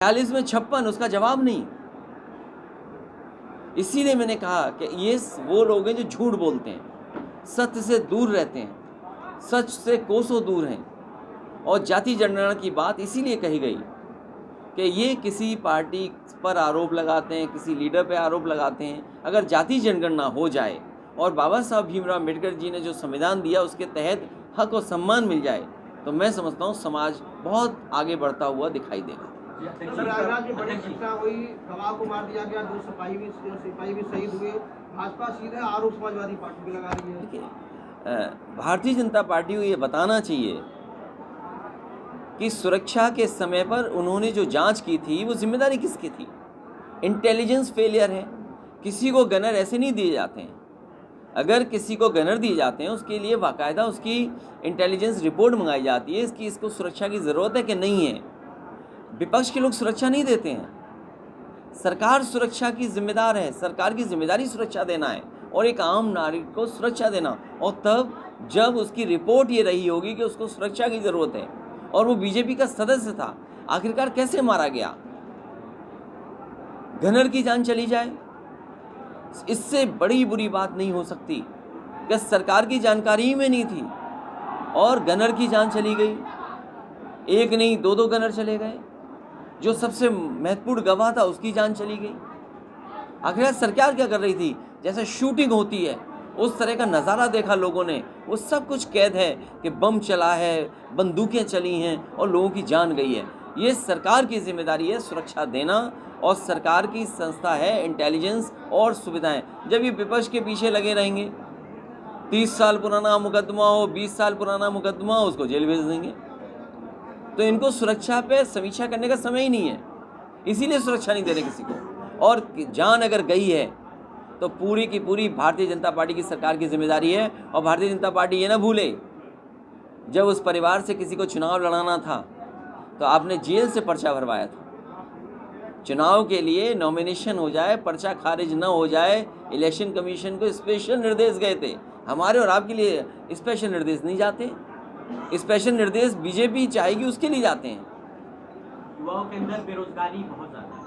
40 में 56 उसका जवाब नहीं। इसीलिए मैंने कहा कि ये वो लोग हैं जो झूठ बोलते हैं, सत्य से दूर रहते हैं, सच से कोसों दूर हैं। और जाति जनगणना की बात इसीलिए कही गई कि ये किसी पार्टी पर आरोप लगाते हैं, किसी लीडर पर आरोप लगाते हैं। अगर जाति जनगणना हो जाए और बाबा साहब भीमराव अम्बेडकर जी ने जो संविधान दिया उसके तहत हक और सम्मान मिल जाए तो मैं समझता हूँ समाज बहुत आगे बढ़ता हुआ दिखाई देगा। प्रयागराज में बड़ी घटना हुई, गवाह को मार दिया गया, 2 सिपाही भी शहीद हुए। भाजपा सीधे आरोप समाजवादी पार्टी पे लगा रही है। देखिए, भारतीय जनता पार्टी को ये बताना चाहिए कि सुरक्षा के समय पर उन्होंने जो जांच की थी वो जिम्मेदारी किसकी थी? इंटेलिजेंस फेलियर है। किसी को गनर ऐसे नहीं दिए जाते हैं। अगर किसी को गनर दिए जाते हैं उसके लिए बाकायदा उसकी इंटेलिजेंस रिपोर्ट मंगाई जाती है इसकी इसको सुरक्षा की ज़रूरत है कि नहीं है। विपक्ष के लोग सुरक्षा नहीं देते हैं। सरकार सुरक्षा की जिम्मेदार है, सरकार की जिम्मेदारी सुरक्षा देना है और एक आम नागरिक को सुरक्षा देना। और तब जब उसकी रिपोर्ट ये रही होगी कि उसको सुरक्षा की ज़रूरत है और वो बीजेपी का सदस्य था, आखिरकार कैसे मारा गया? गनर की जान चली जाए, इससे बड़ी बुरी बात नहीं हो सकती कि सरकार की जानकारी ही में नहीं थी और गनर की जान चली गई। एक नहीं 2-2 गनर चले गए। जो सबसे महत्वपूर्ण गवाह था उसकी जान चली गई। आखिर सरकार क्या कर रही थी? जैसे शूटिंग होती है उस तरह का नज़ारा देखा लोगों ने। वो सब कुछ कैद है कि बम चला है, बंदूकें चली हैं और लोगों की जान गई है। ये सरकार की जिम्मेदारी है सुरक्षा देना और सरकार की संस्था है इंटेलिजेंस और सुविधाएं। जब ये विपक्ष के पीछे लगे रहेंगे, 30 साल पुराना मुकदमा हो, 20 साल पुराना मुकदमा हो, उसको जेल भेज देंगे। तो इनको सुरक्षा पे समीक्षा करने का समय ही नहीं है, इसीलिए सुरक्षा नहीं दे रहे किसी को। और जान अगर गई है तो पूरी की पूरी भारतीय जनता पार्टी की सरकार की जिम्मेदारी है। और भारतीय जनता पार्टी ये ना भूले, जब उस परिवार से किसी को चुनाव लड़ाना था तो आपने जेल से पर्चा भरवाया था। चुनाव के लिए नॉमिनेशन हो जाए, पर्चा खारिज न हो जाए, इलेक्शन कमीशन को स्पेशल निर्देश गए थे। हमारे और आपके लिए स्पेशल निर्देश नहीं जाते। स्पेशल निर्देश बीजेपी चाहेगी उसके लिए जाते हैं। युवाओं के अंदर बेरोजगारी बहुत ज़्यादा है।